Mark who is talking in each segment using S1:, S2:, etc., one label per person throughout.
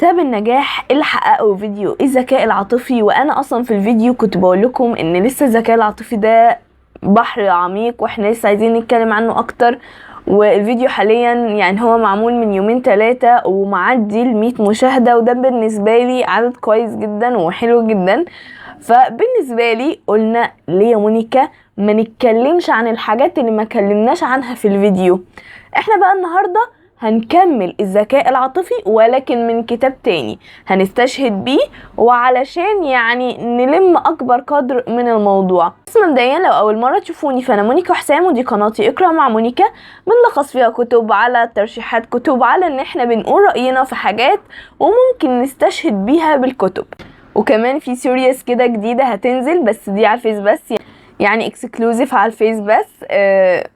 S1: سبب النجاح اللي حققه فيديو الذكاء العاطفي. وانا اصلا في الفيديو كنت بقول لكم ان لسه الذكاء العاطفي ده بحر عميق واحنا لسه عايزين نتكلم عنه اكتر. والفيديو حاليا يعني هو معمول من يومين 3 ومعدي 100 مشاهدة، وده بالنسبة لي عدد كويس جدا وحلو جدا. فبالنسبة لي قلنا ليه يا مونيكا ما نتكلمش عن الحاجات اللي ما كلمناش عنها في الفيديو. احنا بقى النهاردة هنكمل الذكاء العاطفي ولكن من كتاب تاني هنستشهد بيه، وعلشان يعني نلم اكبر قدر من الموضوع. بس مبدئيا لو اول مرة تشوفوني فانا مونيكا حسام، ودي قناتي اقرأ مع مونيكا، بنلخص فيها كتب، على ترشيحات كتب، على ان احنا بنقول رأينا في حاجات وممكن نستشهد بيها بالكتب. وكمان في سيريس كده جديدة هتنزل، بس دي على الفيس بس، يعني اكسكلوزيف على الفيس بس،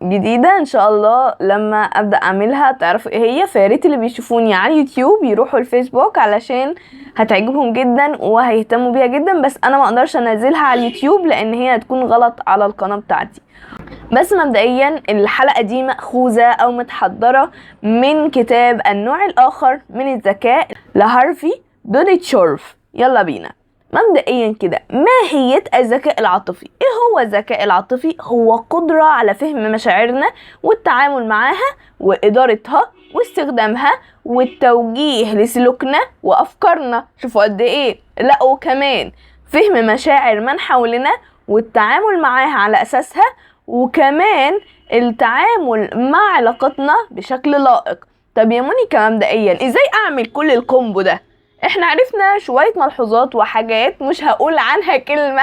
S1: جديدة ان شاء الله. لما ابدأ اعملها تعرفوا ايه هي، فياريت اللي بيشوفوني على اليوتيوب يروحوا الفيسبوك علشان هتعجبهم جدا وهيهتموا بيها جدا. بس انا ما اقدرش انزلها على اليوتيوب لان هي هتكون غلط على القناة بتاعتي. بس مبدئيا الحلقة دي مأخوذة او متحضرة من كتاب النوع الاخر من الذكاء لهارفي دونيتشورف. يلا بينا. مبدئيا كده، ماهية الذكاء العاطفي؟ ايه هو الذكاء العاطفي؟ هو قدرة على فهم مشاعرنا والتعامل معاها وإدارتها واستخدامها والتوجيه لسلوكنا وأفكارنا. شوفوا قد ايه. لا وكمان فهم مشاعر من حولنا والتعامل معاها على أساسها، وكمان التعامل مع علاقتنا بشكل لائق. طب يا مونيكا مبدئيا ازاي اعمل كل الكومبو ده؟ احنا عرفنا شوية ملحوظات وحاجات مش هقول عنها كلمة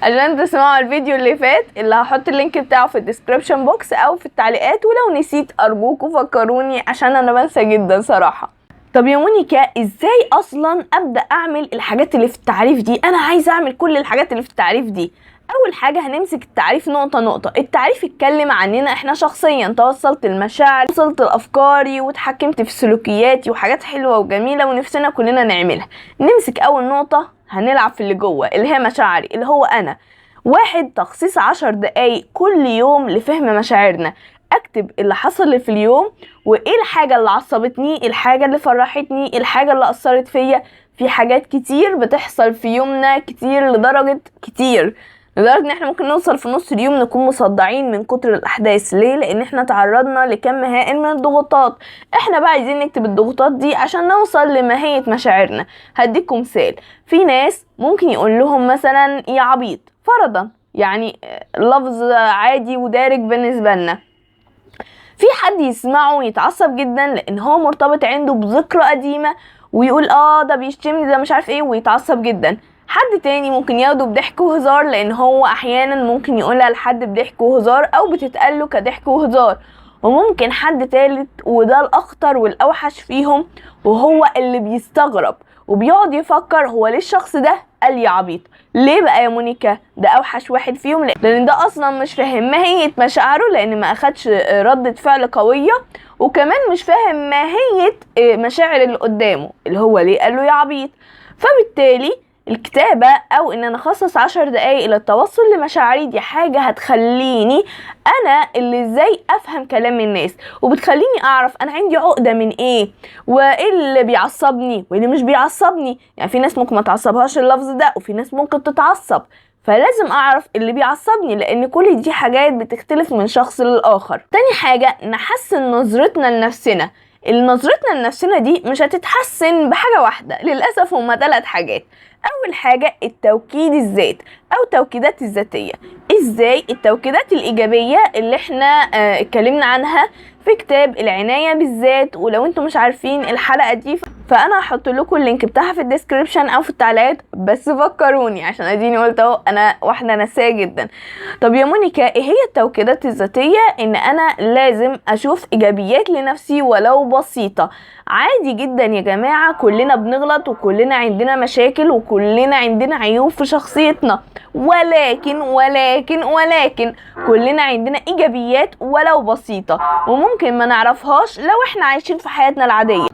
S1: عشان تسمعوا الفيديو اللي فات اللي هحط اللينك بتاعه في الديسكريبشن بوكس او في التعليقات، ولو نسيت ارجوكوا فكروني عشان انا بنسى جدا صراحة. طب يا مونيكا ازاي اصلا ابدأ اعمل الحاجات اللي في التعريف دي؟ انا عايزة اعمل كل الحاجات اللي في التعريف دي. اول حاجة هنمسك التعريف نقطة نقطة. التعريف اتكلم عننا احنا شخصيا، توصلت المشاعر، وصلت لافكاري، وتحكمت في سلوكياتي، وحاجات حلوة وجميلة ونفسنا كلنا نعملها. نمسك اول نقطة، هنلعب في اللي جوه اللي هي مشاعري، اللي هو انا. 1. تخصيص 10 دقايق كل يوم لفهم مشاعرنا. اكتب اللي حصل في اليوم، وايه الحاجة اللي عصبتني، الحاجة اللي فرحتني، الحاجة اللي اثرت فيا. في حاجات كتير بتحصل في يومنا، كتير لدرجة ان احنا ممكن نوصل في نص اليوم نكون مصدعين من كتر الاحداث. ليه؟ لان احنا تعرضنا لكم هائل من الضغوطات. احنا بقى عايزين نكتب الضغوطات دي عشان نوصل لماهية مشاعرنا. هديكم مثال. في ناس ممكن يقول لهم مثلا يا عبيط فرضا، يعني لفظ عادي ودارج بالنسبة لنا. في حد يسمعه يتعصب جدا لان هو مرتبط عنده بذكرى قديمة، ويقول ده بيشتمني، ده مش عارف ايه، ويتعصب جدا. حد تاني ممكن ياخده بضحك وهزار لان هو احيانا ممكن يقولها لحد بضحك وهزار او بتتقاله كضحك وهزار. وممكن حد تالت وده الاخطر والاوحش فيهم، وهو اللي بيستغرب وبيقعد يفكر هو ليه الشخص ده قال لي عبيط. ليه بقى يا مونيكا؟ ده اوحش واحد فيهم، لان ده اصلا مش فاهم ماهية مشاعره، لان ما اخدش ردة فعل قوية، وكمان مش فاهم ماهية مشاعر اللي قدامه اللي هو ليه قال له يا عبيط. فبالتالي الكتابة او ان انا اخصص 10 دقايق للتوصل لمشاعري دي حاجة هتخليني انا اللي ازاي افهم كلام الناس، وبتخليني اعرف انا عندي عقدة من ايه، وايه اللي بيعصبني وايه اللي مش بيعصبني. يعني في ناس ممكن ما تعصبهاش اللفظ ده، وفي ناس ممكن تتعصب، فلازم اعرف اللي بيعصبني لان كل دي حاجات بتختلف من شخص للآخر. تاني حاجة، نحسن نظرتنا لنفسنا. نظرتنا لنفسنا دي مش هتتحسن بحاجة واحدة، للأسف هما 3 حاجات. اول حاجة التوكيد الذات او توكيدات الذاتية. ازاي؟ التوكيدات الايجابية اللي احنا اتكلمنا عنها في كتاب العناية بالذات. ولو انتم مش عارفين الحلقة دي فانا هحط لكم اللينك بتاعها في الديسكريبشن او في التعليقات، بس فكروني عشان اديني قلت اهو انا واحدة ناسية جدا. طب يا مونيكا ايه هي التوكيدات الذاتية؟ ان انا لازم اشوف ايجابيات لنفسي ولو بسيطة. عادي جدا يا جماعة، كلنا بنغلط وكلنا عندنا مشاكل وكلنا عندنا عيوب في شخصيتنا، ولكن كلنا عندنا ايجابيات ولو بسيطة، وممكن ما نعرفهاش لو احنا عايشين في حياتنا العادية.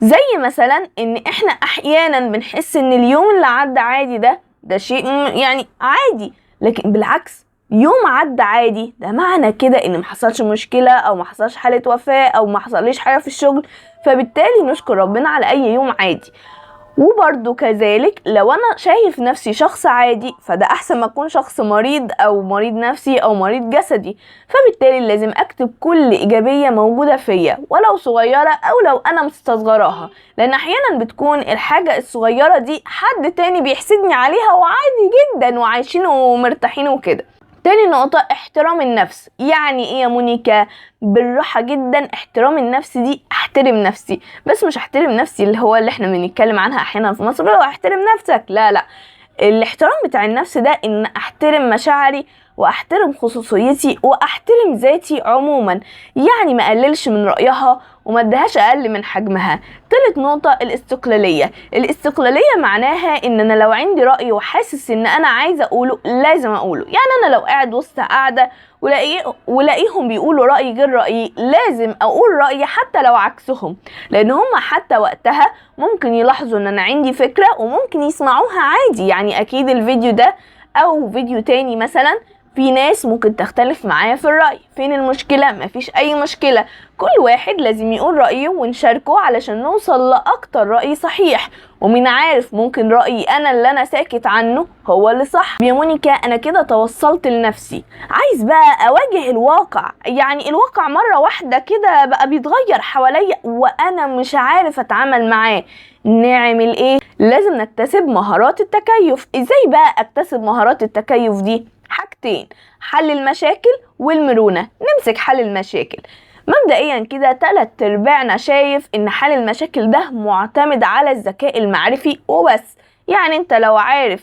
S1: زي مثلا ان احنا احيانا بنحس ان اليوم اللي عدى عادي، ده شيء يعني عادي، لكن بالعكس يوم عدى عادي، ده معنى كده ان محصلش مشكلة او محصلش حالة وفاة او محصليش حاجة في الشغل، فبالتالي نشكر ربنا على اي يوم عادي. وبرضو كذلك لو انا شايف نفسي شخص عادي، فده احسن ما اكون شخص مريض او مريض نفسي او مريض جسدي. فبالتالي لازم اكتب كل ايجابية موجودة فيا ولو صغيرة او لو انا مستصغراها، لان احيانا بتكون الحاجة الصغيرة دي حد تاني بيحسدني عليها وعادي جدا وعايشين ومرتاحين وكده. تاني نقطة، احترام النفس. يعني ايه يا مونيكا؟ بالراحة جدا. احترام النفس دي احترم نفسي، بس مش احترم نفسي اللي هو اللي احنا بنتكلم عنها احيانا في مصر، لو احترم نفسك، لا لا. الاحترام بتاع النفس ده ان احترم مشاعري واحترم خصوصيتي واحترم ذاتي عموما، يعني ما اقللش من رأيها وما ادهاش اقل من حجمها. تالت نقطة، الاستقلالية. الاستقلالية معناها ان انا لو عندي رأي وحاسس ان انا عايزة اقوله لازم اقوله. يعني انا لو قاعد وسط قاعدة ولاقيهم بيقولوا رأي غير رأيي، لازم اقول رأيي حتى لو عكسهم، لان هم حتى وقتها ممكن يلاحظوا ان انا عندي فكرة وممكن يسمعوها عادي. يعني اكيد الفيديو ده او فيديو تاني مثلا في ناس ممكن تختلف معايا في الرأي، فين المشكلة؟ مفيش اي مشكلة، كل واحد لازم يقول رأيه ونشاركه علشان نوصل لأكتر رأي صحيح. ومين عارف ممكن رأيي انا اللي انا ساكت عنه هو اللي صح. يا مونيكا انا كده توصلت لنفسي، عايز بقى اواجه الواقع. يعني الواقع مرة واحدة كده بقى بيتغير حواليا وانا مش عارف اتعامل معاه. نعمل ايه؟ لازم نكتسب مهارات التكيف. ازاي بقى اكتسب مهارات التكيف دي؟ حاجتين، حل المشاكل والمرونة. نمسك حل المشاكل. مبدئيا كده 3/4 شايف ان حل المشاكل ده معتمد على الذكاء المعرفي وبس. يعني انت لو عارف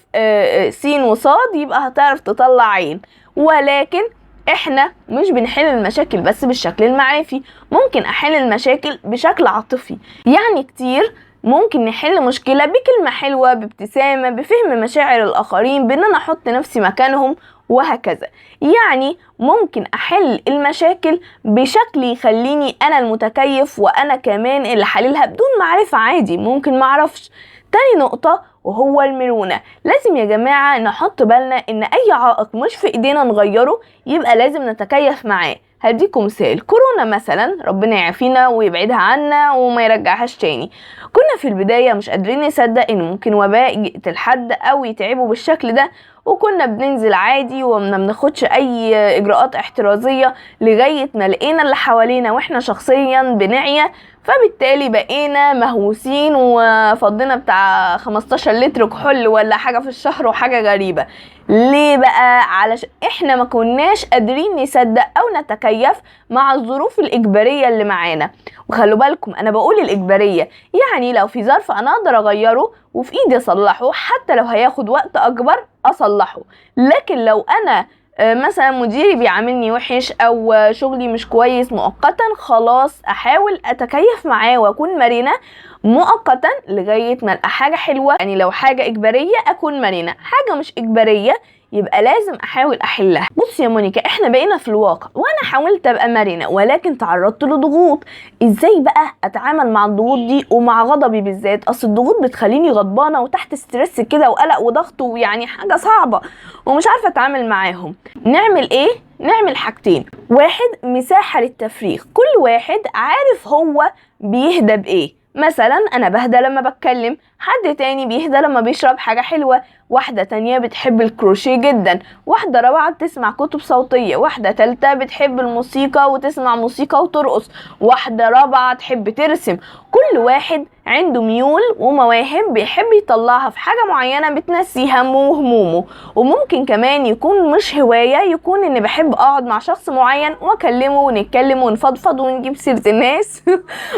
S1: س وصاد يبقى هتعرف تطلع عين، ولكن احنا مش بنحل المشاكل بس بالشكل المعرفي، ممكن احل المشاكل بشكل عاطفي. يعني كتير ممكن نحل مشكلة بكلمة حلوة، بابتسامة، بفهم مشاعر الآخرين، بأن أنا أحط نفسي مكانهم، وهكذا. يعني ممكن أحل المشاكل بشكل يخليني أنا المتكيف وأنا كمان اللي حللها بدون معرفة عادي، ممكن معرفش. تاني نقطة وهو المرونة. لازم يا جماعة نحط بالنا إن أي عائق مش في إيدينا نغيره، يبقى لازم نتكيف معاه. هديكم مثال، كورونا مثلا، ربنا يعافينا ويبعدها عنا وما يرجعهاش تاني. كنا في البداية مش قادرين نصدق ان ممكن وباء يقتل حد او يتعبه بالشكل ده، وكنا بننزل عادي وما بناخدش اي اجراءات احترازية لغاية ما لقينا اللي حوالينا واحنا شخصيا بنعيا. فبالتالي بقينا مهووسين وفضينا بتاع 15 لتر كحول ولا حاجة في الشهر، وحاجة غريبة. ليه بقى؟ علشان احنا ما كناش قادرين نصدق او نتكيف مع الظروف الاجبارية اللي معانا. وخلوا بالكم انا بقول الاجبارية، يعني لو في ظرف انا اقدر اغيره وفي ايدي اصلحه، حتى لو هياخد وقت اكبر اصلحه. لكن لو انا مثلا مديري بيعاملني وحش او شغلي مش كويس مؤقتا، خلاص احاول اتكيف معاه واكون مرنة مؤقتا لغاية ما القى حاجة حلوة. يعني لو حاجة اجبارية اكون مرنة، حاجة مش اجبارية يبقى لازم احاول احلها. بص يا مونيكا، احنا بقينا في الواقع وانا حاولت ابقى مرنة ولكن تعرضت لضغوط. ازاي بقى اتعامل مع الضغوط دي ومع غضبي بالذات؟ اصل الضغوط بتخليني غضبانة وتحت ستريس كده وقلق وضغط، ويعني حاجة صعبة ومش عارفة اتعامل معاهم. نعمل ايه؟ نعمل حاجتين. واحد، مساحة للتفريغ. كل واحد عارف هو بيهدى بايه. مثلا انا بهدى لما بتكلم، حد تاني بيهدى لما بيشرب حاجة حلوة، واحدة تانية بتحب الكروشيه جدا، واحدة رابعة بتسمع كتب صوتية، واحدة تالتة بتحب الموسيقى وتسمع موسيقى وترقص، واحدة رابعة تحب ترسم. كل واحد عنده ميول ومواهب بيحب يطلعها في حاجة معينة بتنسي همه وهمومه. وممكن كمان يكون مش هواية، يكون اني بحب اقعد مع شخص معين واكلمه ونتكلم ونفضفض ونجيب سيرة الناس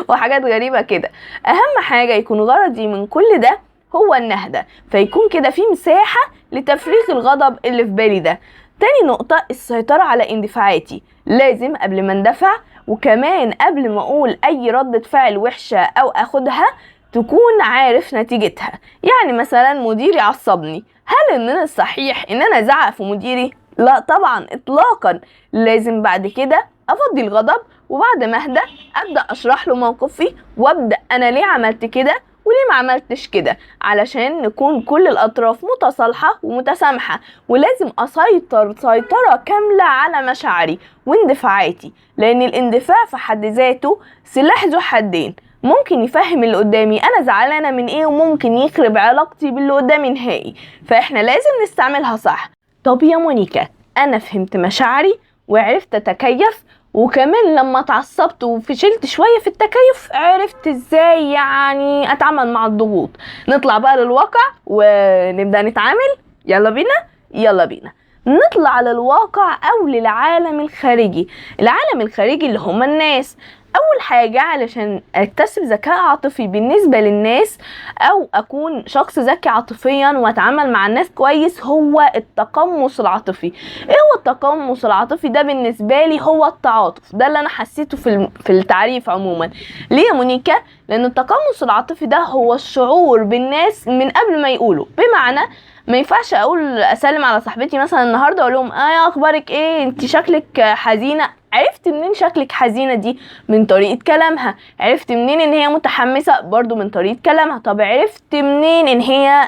S1: وحاجات غريبة كده. اهم حاجة يكون غرضي من كل ده هو النهدة، فيكون كده في مساحة لتفريغ الغضب اللي في بالي ده. تاني نقطة، السيطرة على اندفاعاتي. لازم قبل ما اندفع وكمان قبل ما اقول اي ردة فعل وحشة او اخدها تكون عارف نتيجتها. يعني مثلا مديري عصبني، هل ان انا الصحيح ان انا ازعق في مديري؟ لا طبعا اطلاقا. لازم بعد كده افضي الغضب، وبعد ما اهدى ابدا اشرح له موقفي وابدا انا ليه عملت كده وليه ما عملتش كده؟ علشان نكون كل الاطراف متصالحة ومتسامحة، ولازم اسيطر سيطرة كاملة على مشاعري واندفاعاتي، لان الاندفاع في حد ذاته سلاح ذو حدين، ممكن يفهم اللي قدامي انا زعلانة من ايه، وممكن يخرب علاقتي باللي قدامي نهائي. فاحنا لازم نستعملها صح. طب يا مونيكا، انا فهمت مشاعري وعرفت اتكيف، وكمان لما اتعصبت وفشلت شوية في التكيف عرفت ازاي يعني اتعامل مع الضغوط. نطلع بقى للواقع ونبدأ نتعامل. يلا بينا يلا بينا نطلع للواقع او للعالم الخارجي. العالم الخارجي اللي هم الناس. اول حاجة علشان اكتسب ذكاء عاطفي بالنسبة للناس او اكون شخص ذكي عاطفيا واتعامل مع الناس كويس هو التقمص العاطفي. ايه هو التقمص العاطفي ده؟ بالنسبة لي هو التعاطف. ده اللي انا حسيته في التعريف عموما. ليه يا مونيكا؟ لان التقمص العاطفي ده هو الشعور بالناس من قبل ما يقولوا. بمعنى ما ينفعش اقول اسلم على صاحبتي مثلا النهارده اقول لهم يا اخبارك ايه، انت شكلك حزينه. عرفت منين شكلك حزينه دي؟ من طريقه كلامها. عرفت منين ان هي متحمسه؟ برضو من طريقه كلامها. طب عرفت منين ان هي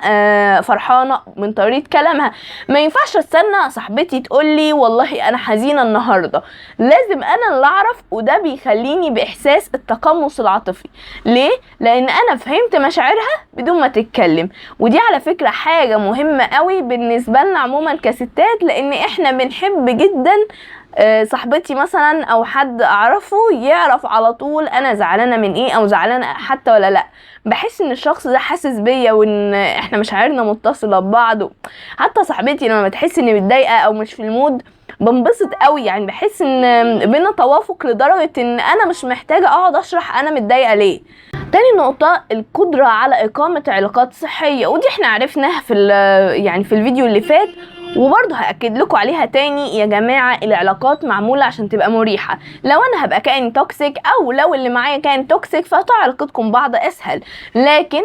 S1: فرحانه؟ من طريقه كلامها. ما ينفعش استنى صاحبتي تقول لي والله انا حزينه النهارده، لازم انا اللي اعرف. وده بيخليني باحساس التقمص العاطفي. ليه؟ لان انا فهمت مشاعرها بدون ما تتكلم. ودي على فكره حاجه مهمه قوي بالنسبه لنا عموما كستات، لان احنا بنحب جدا صاحبتي مثلا او حد اعرفه يعرف على طول انا زعلانه من ايه او زعلانه حتى ولا لا. بحس ان الشخص ده حاسس بيا وان احنا مشاعرنا متصله ببعض. حتى صاحبتي لما بتحس اني متضايقه او مش في المود بنبسط قوي، يعني بحس ان بينا توافق لدرجه ان انا مش محتاجه اقعد اشرح انا متضايقه ليه. تاني نقطة القدرة على إقامة علاقات صحية، ودي احنا عرفناها في الفيديو اللي فات، وبرضه هأكد لكم عليها تاني يا جماعة. العلاقات معمولة عشان تبقى مريحة. لو انا هبقى كائن توكسيك او لو اللي معايا كائن توكسيك فهتبقى علاقتكم بعض اسهل. لكن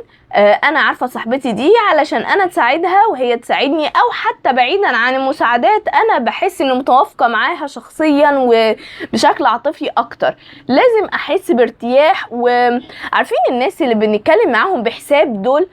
S1: انا عارفة صاحبتي دي علشان انا تساعدها وهي تساعدني، او حتى بعيدا عن المساعدات انا بحس اني متوافقة معاها شخصيا وبشكل عاطفي اكتر. لازم احس بارتياح. وعارفين الناس اللي بنتكلم معاهم بحساب دول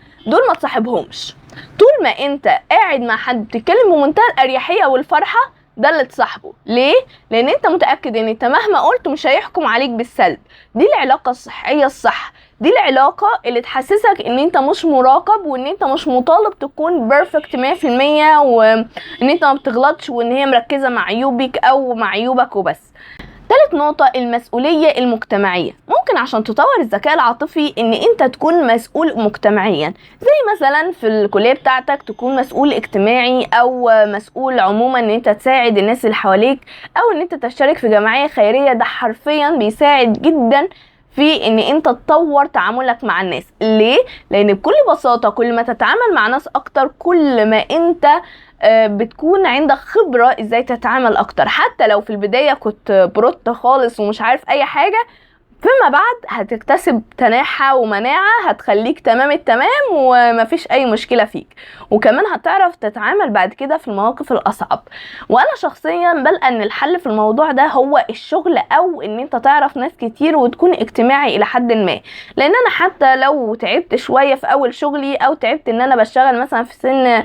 S1: ما تصاحبهمش. طول ما انت قاعد مع حد بتتكلم بمنتهى الاريحيه والفرحه ده اللي تصاحبه. ليه؟ لان انت متاكد ان انت مهما قلت مش هيحكم عليك بالسلب. دي العلاقه الصحيه الصح. دي العلاقه اللي تحسسك ان انت مش مراقب وان انت مش مطالب تكون بيرفكت 100% وان انت ما بتغلطش وان هي مركزه مع عيوبك او مع عيوبك وبس. ثالث نقطة المسؤولية المجتمعية. ممكن عشان تطور الذكاء العاطفي ان انت تكون مسؤول مجتمعيا، زي مثلا في الكلية بتاعتك تكون مسؤول اجتماعي او مسؤول عموما ان انت تساعد الناس اللي حواليك، او ان انت تشترك في جمعية خيرية. ده حرفيا بيساعد جدا في ان انت تطور تعاملك مع الناس. ليه؟ لان بكل بساطة كل ما تتعامل مع ناس اكتر كل ما انت بتكون عندك خبرة ازاي تتعامل اكتر. حتى لو في البداية كنت بروت خالص ومش عارف اي حاجة، فيما بعد هتكتسب تناحة ومناعة هتخليك تمام التمام ومفيش اي مشكلة فيك. وكمان هتعرف تتعامل بعد كده في المواقف الاصعب. وانا شخصيا بلقى ان الحل في الموضوع ده هو الشغل، او ان انت تعرف ناس كتير وتكون اجتماعي الى حد ما. لان انا حتى لو تعبت شوية في اول شغلي، او تعبت ان انا بشتغل مثلا في سن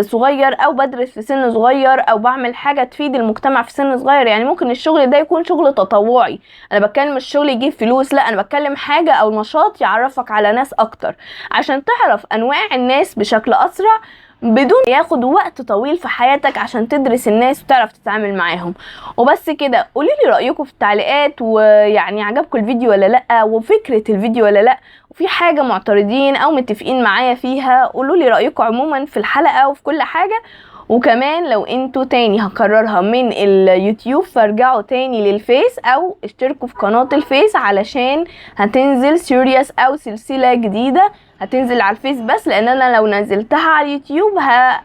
S1: صغير او بدرس في سن صغير او بعمل حاجة تفيد المجتمع في سن صغير، يعني ممكن الشغل ده يكون شغل تطوعي. انا بتكلم الشغل يجيب فلوس، لا انا بتكلم حاجة او نشاط يعرفك على ناس اكتر عشان تعرف انواع الناس بشكل اسرع بدون ياخد وقت طويل في حياتك عشان تدرس الناس وتعرف تتعامل معاهم. وبس كده. قوليلي رأيكم في التعليقات، ويعني عجبكم الفيديو ولا لا، وفكرة الفيديو ولا لا، وفي حاجة معترضين او متفقين معايا فيها. قولولي رأيكم عموما في الحلقة وفي كل حاجة. وكمان لو انتوا تاني هكررها من اليوتيوب فارجعوا تاني للفيس او اشتركوا في قناة الفيس علشان هتنزل سيريس او سلسلة جديدة هتنزل على الفيس بس، لان انا لو نزلتها على اليوتيوب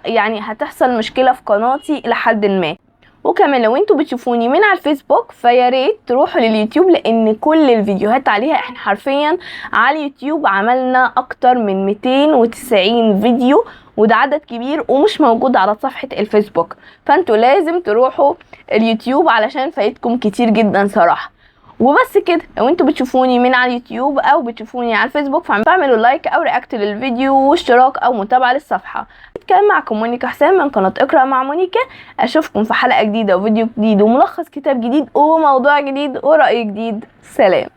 S1: يعني هتحصل مشكلة في قناتي لحد ما. وكمان لو انتوا بتشوفوني من على الفيسبوك فياريت تروحوا لليوتيوب، لان كل الفيديوهات عليها. احنا حرفيا على اليوتيوب عملنا اكتر من 290 فيديو، وده عدد كبير ومش موجود على صفحة الفيسبوك. فانتوا لازم تروحوا اليوتيوب علشان فايتكم كتير جدا صراحة. وبس كده. لو انتوا بتشوفوني من على اليوتيوب او بتشوفوني على الفيسبوك فاعملوا لايك او رياكت للفيديو واشتراك او متابعه للصفحه. كان معكم مونيكا حسام من قناه اقرا مع مونيكا. اشوفكم في حلقه جديده وفيديو جديد وملخص كتاب جديد وموضوع جديد ورأي جديد. سلام.